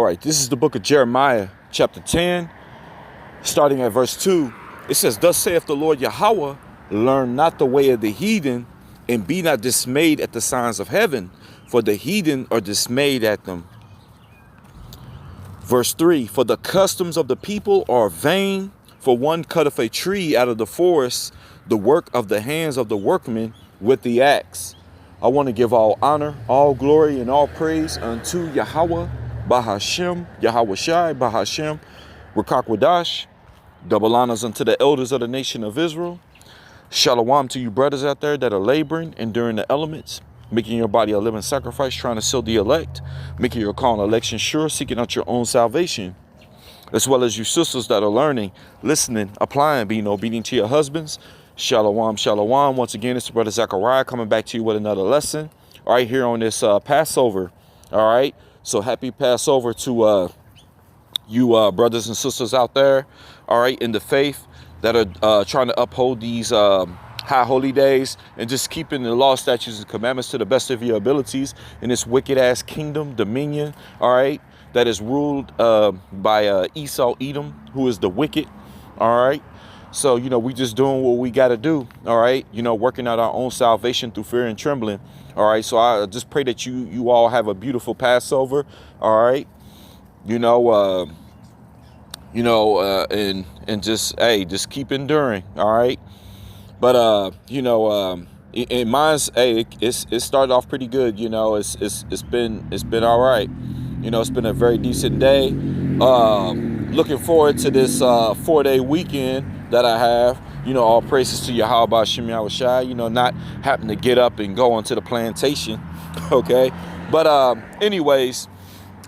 All right, this is the book of Jeremiah, chapter 10, starting at verse 2. It says, "Thus saith the Lord Yahweh, learn not the way of the heathen, and be not dismayed at the signs of heaven, for the heathen are dismayed at them." Verse 3, "For the customs of the people are vain, for one cutteth a tree out of the forest, the work of the hands of the workmen with the axe." I want to give all honor, all glory, and all praise unto Yahweh, Bahashem, Yahweh Shai, Bahashem, Rakakwadash. Double honors unto the elders of the nation of Israel. Shalom to you brothers out there that are laboring, enduring the elements, making your body a living sacrifice, trying to seal the elect, making your call and election sure, seeking out your own salvation, as well as you sisters that are learning, listening, applying, being obedient to your husbands. Shalom, shalom. Once again, it's the brother Zechariah coming back to you with another lesson. All right, here on this Passover. All right, so happy Passover to you brothers and sisters out there. All right, in the faith that are trying to uphold these high holy days and just keeping the law, statutes, and commandments to the best of your abilities in this wicked ass kingdom, dominion. All right, that is ruled by Esau, Edom, who is the wicked. All right. So, we just doing what we got to do. All right. Working out our own salvation through fear and trembling. All right. So I just pray that you all have a beautiful Passover. All right. And just keep enduring. All right. But, in mine's, it started off pretty good. It's been all right. It's been a very decent day. Looking forward to this 4-day weekend that I have. All praises to Yahweh Ba'Shem Yahweh Shai, not having to get up and go onto the plantation. Okay. But anyways,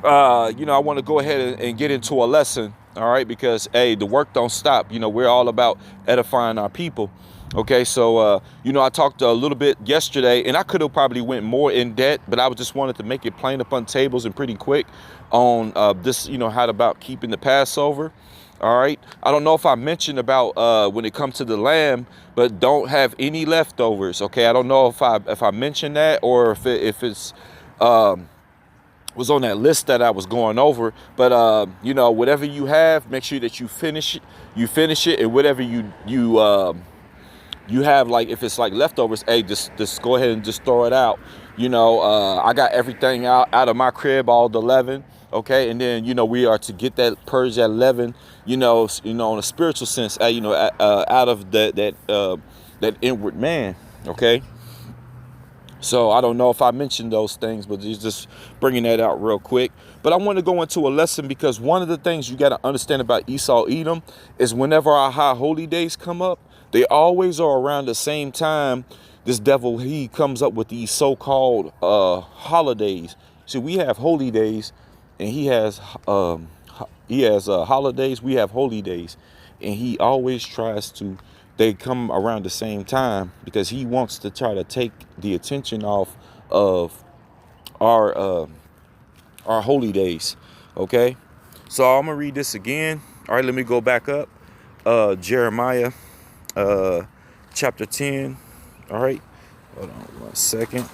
I want to go ahead and get into a lesson. All right, because the work don't stop. We're all about edifying our people. Okay, so I talked a little bit yesterday, and I could have probably went more in depth, but I just wanted to make it plain upon tables and pretty quick on this, how about keeping the Passover. All right, I don't know if I mentioned about when it comes to the lamb, but don't have any leftovers. Okay, I don't know if I mentioned that or if it's was on that list that I was going over. But whatever you have, make sure that you finish it, and whatever you have, like if it's like leftovers, just go ahead and just throw it out. I got everything out of my crib, all the leaven. Okay, and then we are to get that, purge that leaven, in a spiritual sense, out of that inward man. Okay, so I don't know if I mentioned those things, but just bringing that out real quick. But I want to go into a lesson, because one of the things you got to understand about Esau, Edom, is whenever our high holy days come up, they always are around the same time. This devil, he comes up with these so-called holidays. See, we have holy days, and he has holidays. We have holy days, and he always tries to. They come around the same time because he wants to try to take the attention off of our holy days. Okay, so I'm gonna read this again. All right, let me go back up. Jeremiah, chapter 10. All right, hold on 1 second.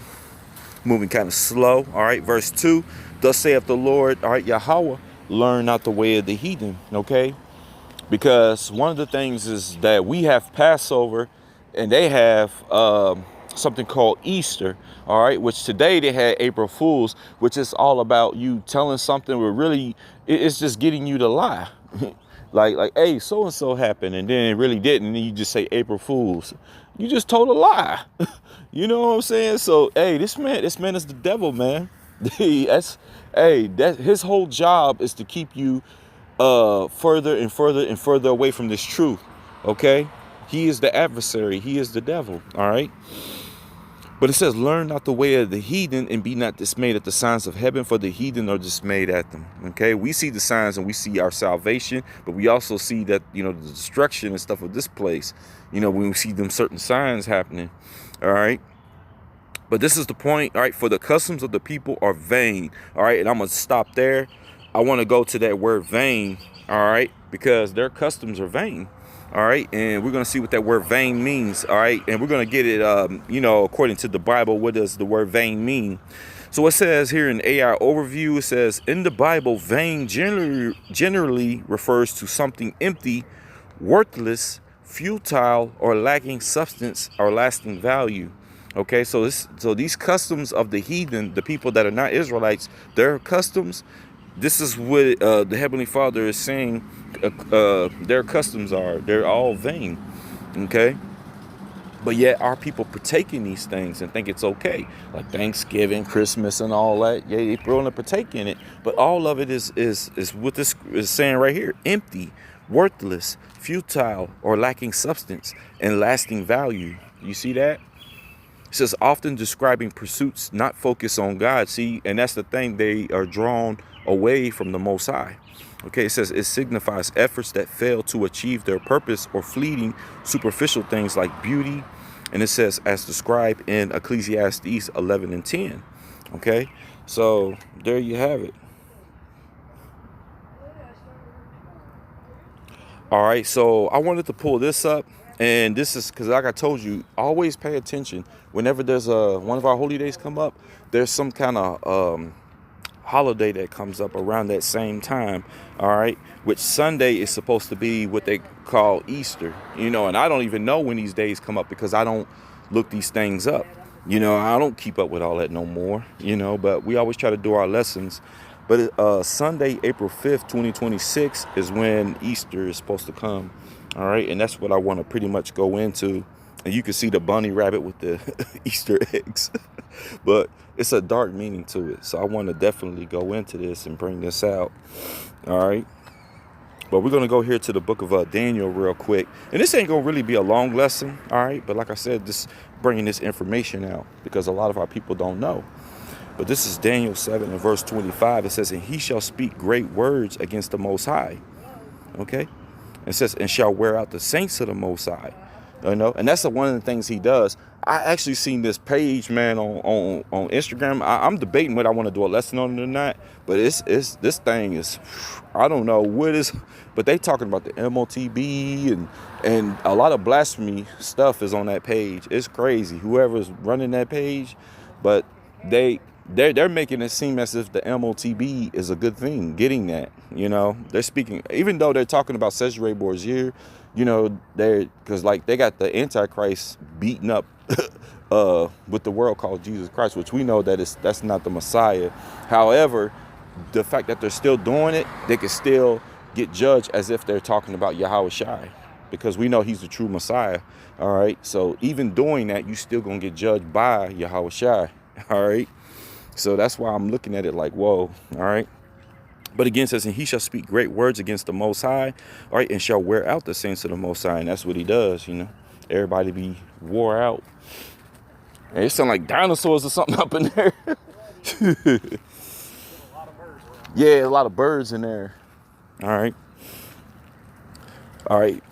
Moving kind of slow. All right, verse 2. "Thus saith the Lord, all right, Yahweh, learn not the way of the heathen." Okay, because one of the things is that we have Passover, and they have something called Easter. All right, which today they had April Fools, which is all about you telling something where really it's just getting you to lie. like, hey, so and so happened, and then it really didn't, and then you just say April Fools. You just told a lie. You know what I'm saying? So, hey, this man is the devil, man. That's his whole job is to keep you further and further and further away from this truth. Okay, he is the adversary. He is the devil. All right. But it says, "Learn not the way of the heathen, and be not dismayed at the signs of heaven, for the heathen are dismayed at them." Okay, we see the signs and we see our salvation, but we also see that, the destruction and stuff of this place, when we see them certain signs happening. All right. But this is the point. All right. "For the customs of the people are vain." All right. And I'm going to stop there. I want to go to that word vain. All right. Because their customs are vain. All right, and we're going to see what that word vain means. All right, and we're going to get it, according to the Bible, what does the word vain mean? So it says here in AI overview, it says in the Bible, vain generally refers to something empty, worthless, futile, or lacking substance or lasting value. Okay, so these customs of the heathen, the people that are not Israelites, their customs, this is what the Heavenly Father is saying their customs are. They're all vain. Okay, but yet our people partake in these things and think it's okay, like Thanksgiving, Christmas, and all that. Yeah, they willing to partake in it, but all of it is what this is saying right here: empty, worthless, futile, or lacking substance and lasting value. You see that? It says often describing pursuits not focused on God. See, and that's the thing, they are drawn away from the Most High. Okay, it says it signifies efforts that fail to achieve their purpose or fleeting, superficial things like beauty. And it says as described in Ecclesiastes 11 and 10. Okay, so there you have it. All right, so I wanted to pull this up, and this is because, like I told you, always pay attention whenever there's one of our holy days come up. There's some kind of holiday that comes up around that same time. All right, which Sunday is supposed to be what they call Easter. And I don't even know when these days come up because I don't look these things up. I don't keep up with all that no more. But we always try to do our lessons. But Sunday, April 5th, 2026 is when Easter is supposed to come. All right. And that's what I want to pretty much go into. And you can see the bunny rabbit with the Easter eggs. But it's a dark meaning to it. So I want to definitely go into this and bring this out. All right. But we're going to go here to the book of Daniel real quick. And this ain't going to really be a long lesson. All right. But like I said, just bringing this information out because a lot of our people don't know. But this is Daniel 7 and verse 25. It says, and he shall speak great words against the Most High. Okay. It says, and shall wear out the saints of the Most High. And that's one of the things he does. I actually seen this page, man, on Instagram. I'm debating whether I want to do a lesson on it or not. But it's this thing is, I don't know what is, but they talking about the MOTB and a lot of blasphemy stuff is on that page. It's crazy. Whoever's running that page, but they're making it seem as if the MOTB is a good thing, getting that, they're speaking, even though they're talking about Cesare Borgia, because like they got the Antichrist beaten up with the world called Jesus Christ, which we know that's not the Messiah. However, the fact that they're still doing it, they can still get judged as if they're talking about Yahweh Shai, because we know he's the true Messiah. All right. So even doing that, you still going to get judged by Yahweh Shai. All right. So that's why I'm looking at it like, whoa. All right. But again, it says, and he shall speak great words against the Most High. All right. And shall wear out the saints of the Most High. And that's what he does. Everybody be wore out. And it sounds like dinosaurs or something up in there. Yeah, a lot of birds in there. All right. All right.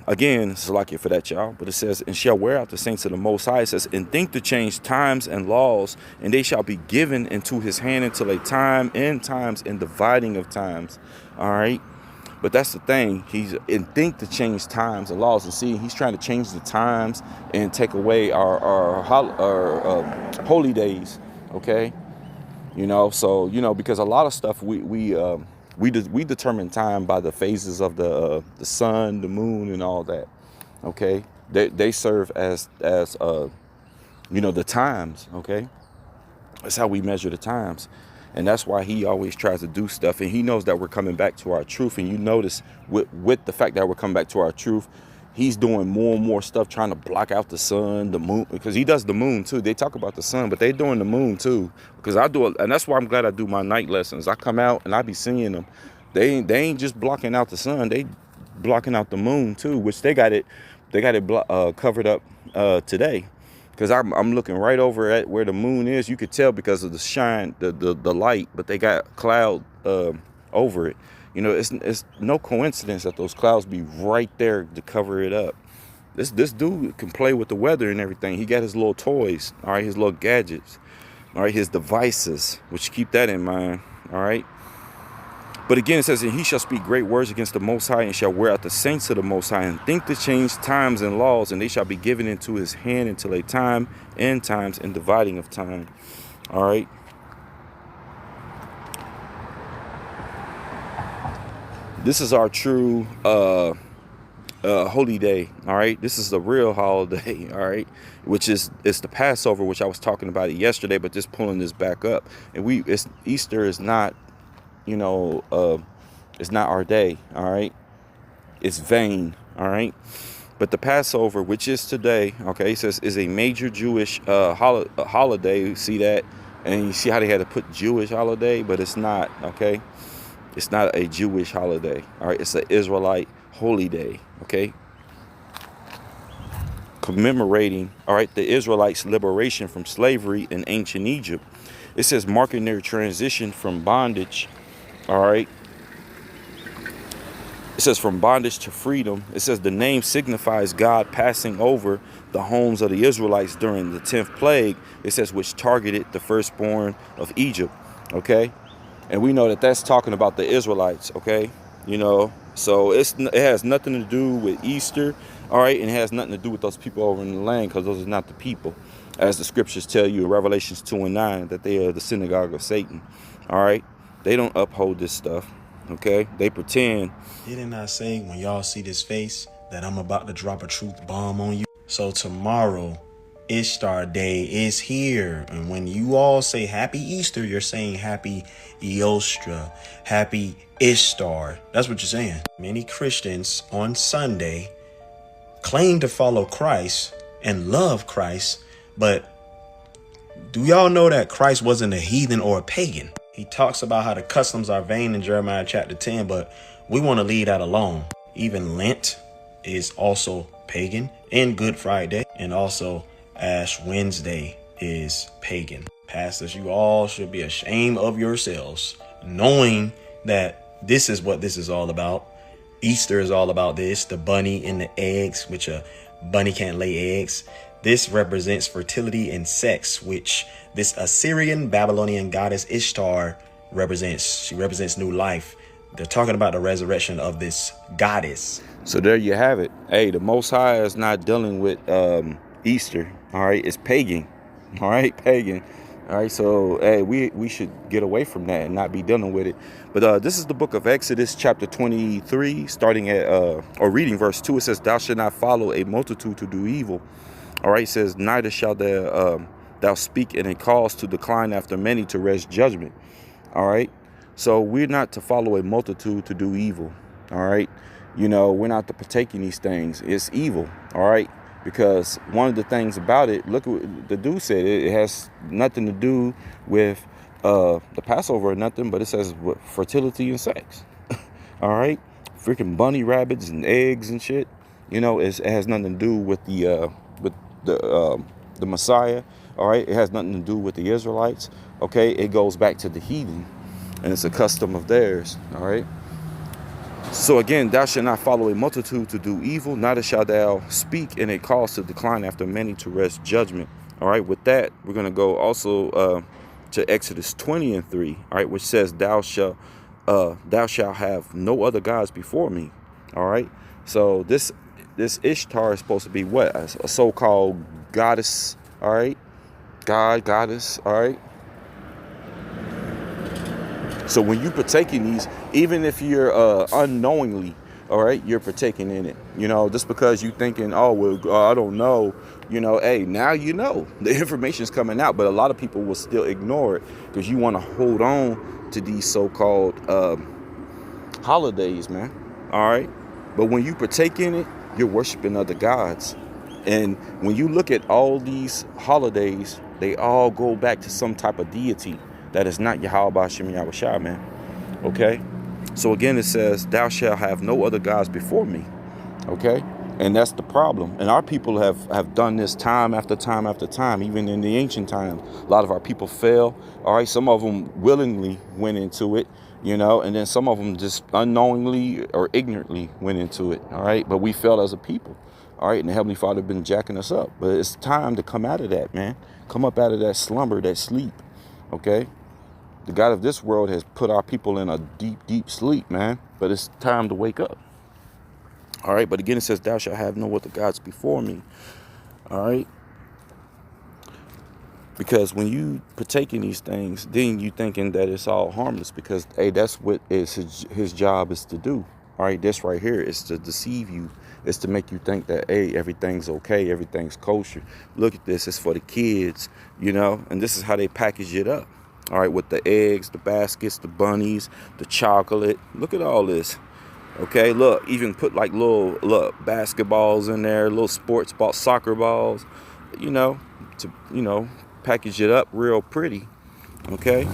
Again, it's lucky for that, y'all. But it says, and shall wear out the saints of the Most High. It says, and think to change times and laws, and they shall be given into his hand until a time, end times, and dividing of times. All right. But that's the thing. He's and think to change times and laws. And see, he's trying to change the times and take away our holy days. Okay. So, because a lot of stuff we determine time by the phases of the sun, the moon, and all that. Okay, they serve as the times. Okay, that's how we measure the times, and that's why he always tries to do stuff. And he knows that we're coming back to our truth. And you notice with the fact that we're coming back to our truth, he's doing more and more stuff trying to block out the sun, the moon, because he does the moon too. They talk about the sun, but they're doing the moon too. Because I do it, and that's why I'm glad I do my night lessons. I come out and I be seeing them. They ain't just blocking out the sun. They blocking out the moon too, which they got it covered up today. Because I'm looking right over at where the moon is. You could tell because of the shine, the light, but they got cloud over it. It's no coincidence that those clouds be right there to cover it up. This dude can play with the weather and everything. He got his little toys, all right, his little gadgets, all right, his devices, which keep that in mind, all right. But again, it says, and he shall speak great words against the Most High, and shall wear out the saints of the Most High, and think to change times and laws, and they shall be given into his hand until a time, end times, and dividing of time. All right. This is our true holy day. All right, this is the real holiday. All right, which is it's the Passover, which I was talking about it yesterday, but just pulling this back up. And Easter is not, you know, it's not our day. All right, it's vain. All right. But the Passover, which is today, okay, it says is a major Jewish holiday. You see that? And you see how they had to put Jewish holiday, but it's not, okay? It's not a Jewish holiday, all right? It's an Israelite holy day, okay? Commemorating, all right, the Israelites' liberation from slavery in ancient Egypt. It says marking their transition from bondage, all right? It says from bondage to freedom. It says the name signifies God passing over the homes of the Israelites during the 10th plague. It says which targeted the firstborn of Egypt. Okay. And we know that that's talking about the Israelites. Okay. You know, so it has nothing to do with Easter. All right. And it has nothing to do with those people over in the land, because those are not the people. As the scriptures tell you in Revelations 2:9, that they are the synagogue of Satan. All right. They don't uphold this stuff. Okay, they pretend. Didn't I say when y'all see this face that I'm about to drop a truth bomb on you? So tomorrow, Ishtar Day is here. And when you all say Happy Easter, you're saying Happy Eostra, Happy Ishtar. That's what you're saying. Many Christians on Sunday claim to follow Christ and love Christ, but do y'all know that Christ wasn't a heathen or a pagan? He talks about how the customs are vain in Jeremiah chapter 10, but we want to leave that alone. Even Lent is also pagan, and Good Friday, and also Ash Wednesday is pagan. Pastors, you all should be ashamed of yourselves, knowing that this is what this is all about. Easter is all about this, the bunny and the eggs, which a bunny can't lay eggs. This represents fertility and sex, which this Assyrian Babylonian goddess Ishtar represents. She represents new life. They're talking about the resurrection of this goddess. So there you have it. Hey, the Most High is not dealing with Easter. All right, it's pagan. All right, pagan. All right, so hey, we should get away from that and not be dealing with it. But this is the book of Exodus, chapter 23, starting at or reading verse 2. It says, "Thou shalt not follow a multitude to do evil." All right, it says, "Neither shall thou speak in a cause to decline after many to wrest judgment." All right, so we're not to follow a multitude to do evil. All right, you know, we're not to partake in these things. It's evil. All right. Because one of the things about it, look what the dude said, it has nothing to do with the Passover or nothing, but it says what, fertility and sex. All right, freaking bunny rabbits and eggs and shit. You know, it has nothing to do with the Messiah. All right, it has nothing to do with the Israelites. Okay, it goes back to the heathen, and it's a custom of theirs. All right. So again, thou shalt not follow a multitude to do evil, neither shalt thou speak in a cause to decline after many to wrest judgment. All right, with that, we're going to go also to Exodus 20:3, all right, which says, thou shalt have no other gods before me. All right, so this Ishtar is supposed to be what? A so-called goddess, all right, goddess, all right. So when you partake in these, even if you're unknowingly, all right, you're partaking in it. You know, just because you thinking, oh, well, I don't know, you know, hey, now you know. The information's coming out, but a lot of people will still ignore it because you want to hold on to these so-called holidays, man. All right. But when you partake in it, you're worshiping other gods. And when you look at all these holidays, they all go back to some type of deity that is not Yahweh B'Shem Yahweh Shai, man. Okay? So again, it says, thou shalt have no other gods before me. Okay? And that's the problem. And our people have done this time after time after time, even in the ancient times. A lot of our people fell. All right? Some of them willingly went into it, you know, and then some of them just unknowingly or ignorantly went into it. All right? But we fell as a people. All right? And the Heavenly Father been jacking us up. But it's time to come out of that, man. Come up out of that slumber, that sleep. Okay? The God of this world has put our people in a deep, deep sleep, man. But it's time to wake up. All right. But again, it says, thou shalt have no other gods before me. All right. Because when you partake in these things, then you thinking that it's all harmless because, hey, that's what is his job is to do. All right, this right here is to deceive you. It's to make you think that, hey, everything's okay, everything's kosher. Look at this, it's for the kids, you know, and this is how they package it up. All right, with the eggs, the baskets, the bunnies, the chocolate. Look at all this. Okay, look, even put like little basketballs in there, little sports ball, soccer balls, you know, to package it up real pretty. Okay,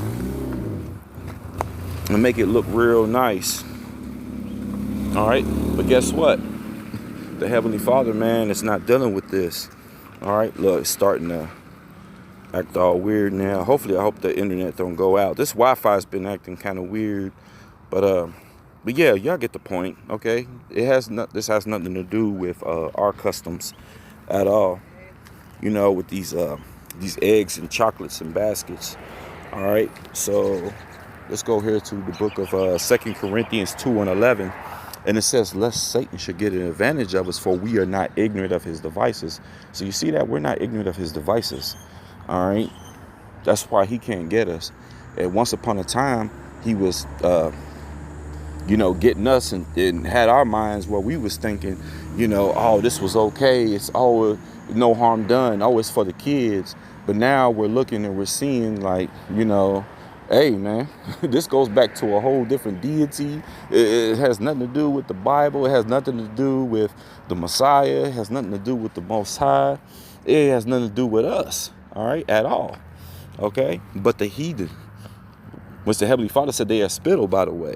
and make it look real nice. All right, but guess what? The Heavenly Father, man, is not dealing with this. All right, look, it's starting to act all weird now. Hopefully, I hope the internet don't go out. This Wi-Fi's been acting kind of weird, but yeah, y'all get the point. Okay, this has nothing to do with our customs at all. You know, with these eggs and chocolates and baskets. All right, so let's go here to the book of 2 Corinthians 2:11. And it says, lest Satan should get an advantage of us, for we are not ignorant of his devices. So you see that? We're not ignorant of his devices. All right. That's why he can't get us. And once upon a time, he was, getting us and had our minds where we was thinking, oh, this was okay. It's all no harm done. Oh, it's for the kids. But now we're looking and we're seeing like, hey, man, this goes back to a whole different deity. It has nothing to do with the Bible. It has nothing to do with the Messiah. It has nothing to do with the Most High. It has nothing to do with us, all right, at all, okay? But the heathen, which the Heavenly Father said they are spittle, by the way,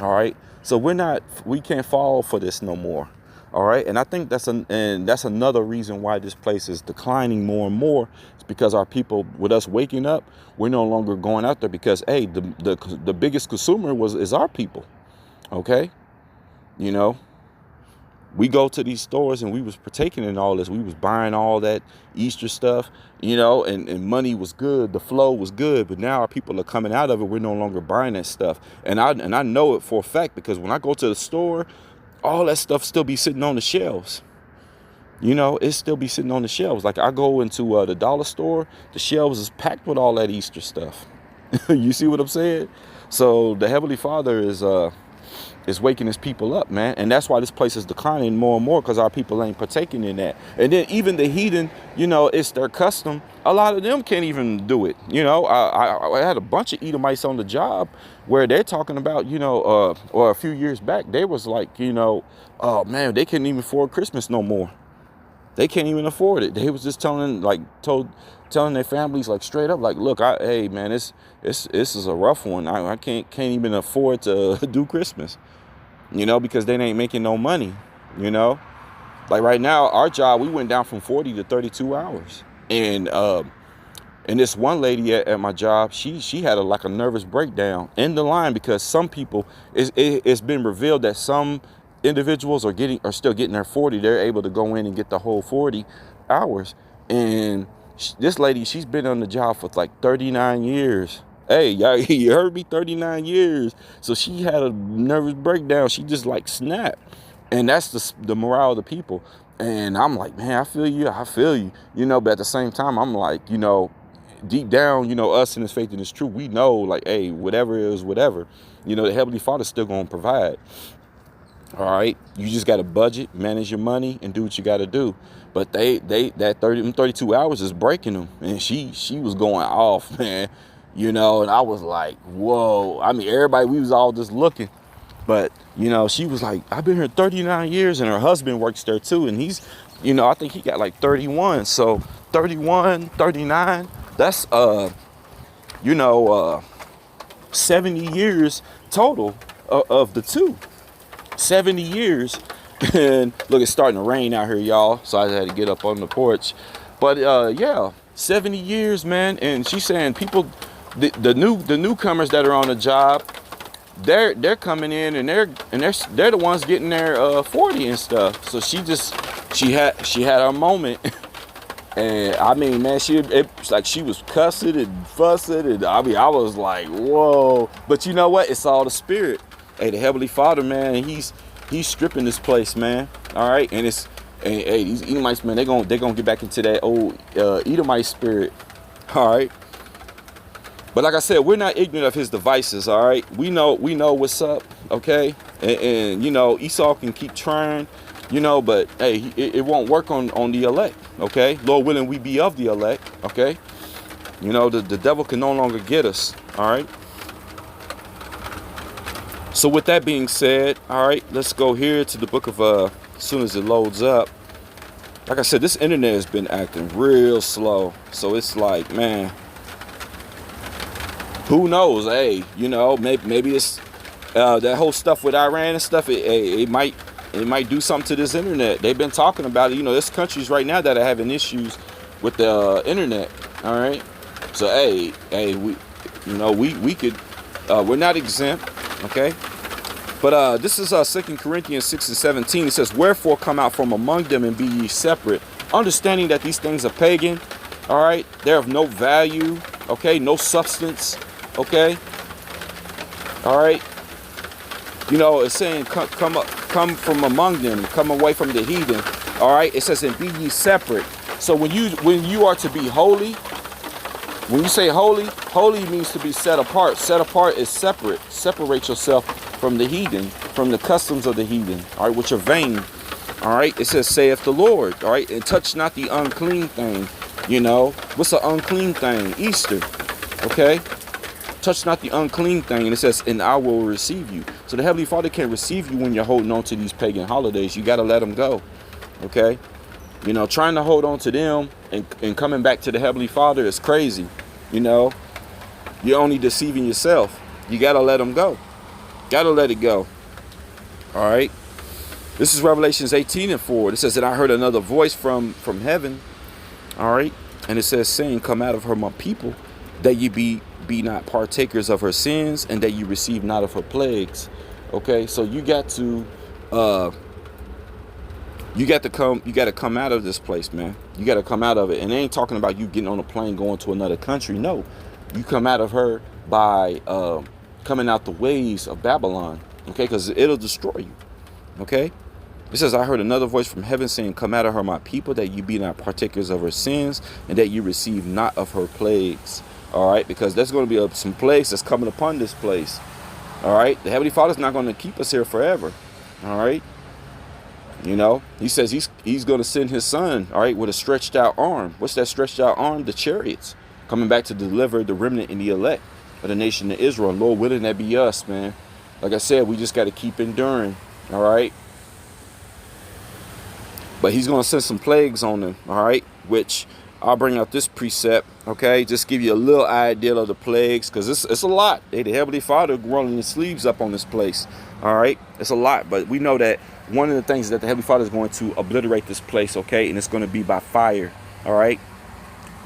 all right? So we can't fall for this no more. All right. And I think that's another reason why this place is declining more and more. It's because our people, with us waking up, we're no longer going out there because, hey, the biggest consumer is our people. OK, we go to these stores and we was partaking in all this. We was buying all that Easter stuff, and money was good. The flow was good. But now our people are coming out of it. We're no longer buying that stuff. And I know it for a fact, because when I go to the store, all that stuff still be sitting on the shelves. It still be sitting on the shelves. Like I go into the dollar store, the shelves is packed with all that Easter stuff. You see what I'm saying? So the Heavenly Father is waking his people up, man. And that's why this place is declining more and more, because our people ain't partaking in that. And then even the heathen, it's their custom. A lot of them can't even do it. I had a bunch of Edomites on the job where they're talking about, or a few years back, they was like, oh man, they couldn't even afford Christmas no more. They can't even afford it. They was just telling their families like straight up, like, look, hey man, this is a rough one. I can't even afford to do Christmas, because they ain't making no money, Like right now, our job, we went down from 40 to 32 hours. And this one lady at my job, she had a nervous breakdown in the line, because some people, it's been revealed that some individuals are still getting their 40. They're able to go in and get the whole 40 hours. And this lady, she's been on the job for like 39 years. Hey, y'all, you heard me, 39 years. So she had a nervous breakdown. She just like snapped. And that's the morale of the people. And I'm like, man, I feel you. But at the same time, I'm like, deep down, us in this faith and this truth, we know like, hey, whatever is whatever, the Heavenly Father's still going to provide. All right. You just got to budget, manage your money, and do what you got to do. But that 32 hours is breaking them. And she was going off, man, and I was like, whoa. I mean, everybody, we was all just looking. But, she was like, I've been here 39 years, and her husband works there too. And he's, I think he got like 31. So 31, 39, that's, 70 years total of the two. 70 years. And look, it's starting to rain out here, y'all. So I had to get up on the porch. But yeah, 70 years, man. And she's saying people, the newcomers that are on the job, they're coming in and they're the ones getting their 40 and stuff. So she had her moment. And I mean, man, it's like she was cussing and fussing, and I was like, whoa. But you know what? It's all the spirit. Hey, the Heavenly Father, man, he's stripping this place, man. All right, and hey, these Edomites, man, they're gonna get back into that old Edomite spirit. All right. But like I said, we're not ignorant of his devices. All right, we know what's up. Okay, and you know, Esau can keep trying, you know, but hey, it won't work on the elect. Okay, Lord willing, we be of the elect. Okay, you know, the devil can no longer get us. All right. So with that being said, all right, let's go here to the book of as soon as it loads up. Like I said, this internet has been acting real slow. So it's like, man, who knows? Hey, you know, maybe it's that whole stuff with Iran and stuff. It might do something to this internet. They've been talking about it. You know, there's countries right now that are having issues with the internet. All right. So hey, we could, we're not exempt. Okay. But this is 2 Corinthians 6 and 17. It says, wherefore come out from among them and be ye separate, understanding that these things are pagan. All right. They're of no value. Okay. No substance. Okay. All right. You know, it's saying come from among them, come away from the heathen. All right. It says, and be ye separate. So when you are to be holy, when you say holy, holy means to be set apart. Set apart is separate. Separate yourself from the heathen, from the customs of the heathen, all right, which are vain. All right, it says, saith the Lord, all right, and touch not the unclean thing. You know, what's an unclean thing? Easter, okay? Touch not the unclean thing, and it says, and I will receive you. So the Heavenly Father can't receive you when you're holding on to these pagan holidays. You got to let them go, okay? You know, trying to hold on to them and coming back to the Heavenly Father is crazy. You know, you're only deceiving yourself. You got to let them go. Got to let it go. All right. This is Revelations 18 and 4. It says that I heard another voice from heaven. All right. And it says, saying, come out of her, my people, that ye be not partakers of her sins, and that you receive not of her plagues. Okay. So you got to come out of this place, man. You got to come out of it. And they ain't talking about you getting on a plane going to another country. No, you come out of her by coming out the ways of Babylon, okay, because it'll destroy you, okay. It says, I heard another voice from heaven saying, come out of her, my people, that you be not partakers of her sins, and that you receive not of her plagues. All right, because there's going to be some plagues that's coming upon this place. All right, the Heavenly Father's not going to keep us here forever. All right, you know, he says he's going to send his son, all right, with a stretched out arm. What's that stretched out arm? The chariots coming back to deliver the remnant and the elect of the nation of Israel. Lord willing, that be us, man. Like I said, we just got to keep enduring. All right. But he's going to send some plagues on them. All right. Which I'll bring out this precept. Okay. Just give you a little idea of the plagues, because it's a lot. The Heavenly Father rolling his sleeves up on this place. All right. It's a lot. But we know that one of the things that the Heavenly Father is going to obliterate this place. Okay. And it's going to be by fire. All right.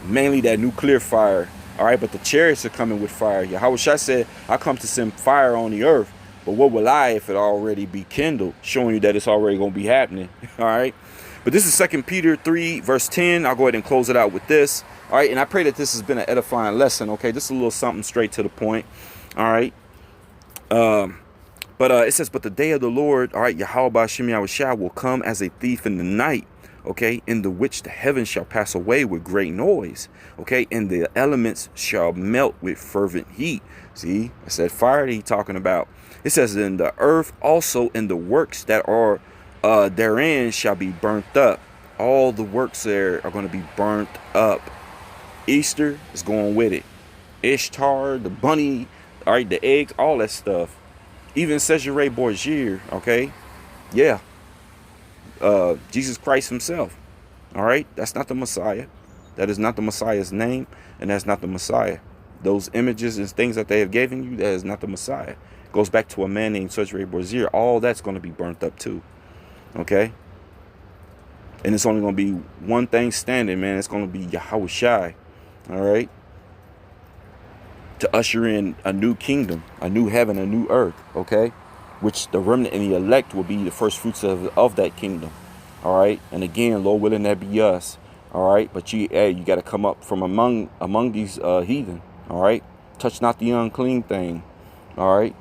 Mainly that nuclear fire. All right, but the chariots are coming with fire. Yahweh Shai said, I come to send fire on the earth. But what will I if it already be kindled? Showing you that it's already going to be happening. All right. But this is 2 Peter 3, verse 10. I'll go ahead and close it out with this. All right. And I pray that this has been an edifying lesson. Okay. Just a little something straight to the point. All right. But it says, but the day of the Lord, all right, Yahweh Ba'ashem Yahweh Shai will come as a thief in the night. Okay, in the which the heavens shall pass away with great noise. Okay, and the elements shall melt with fervent heat. See, I said fire that he's talking about. It says, in the earth also, and the works that are therein shall be burnt up. All the works there are going to be burnt up. Easter is going with it. Ishtar, the bunny, all right, the eggs, all that stuff. Even Cesare Borgia, okay, yeah. Jesus Christ himself. All right. That's not the Messiah. That is not the Messiah's name. And that's not the Messiah. Those images and things that they have given you, that is not the Messiah. Goes back to a man named Cesare Borgia. All that's going to be burnt up too. Okay. And it's only going to be one thing standing, man. It's going to be Yahweh Shai. All right. To usher in a new kingdom, a new heaven, a new earth. Okay. Which the remnant and the elect will be the first fruits of that kingdom. All right. And again, Lord willing, that be us. All right. But you got to come up from among these heathen. All right. Touch not the unclean thing. All right.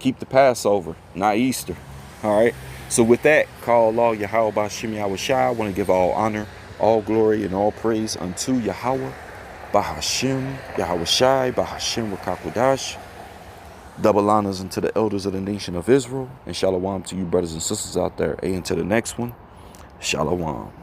Keep the Passover, not Easter. All right. So with that, call Allah Yahweh Ba'ashem Yahweh Shai. I want to give all honor, all glory, and all praise unto Yahweh Ba'ashem Yahweh Shai Ba'ashem Wakakwadash. Double honors unto the elders of the nation of Israel. And shalom to you brothers and sisters out there. And to the next one, shalom.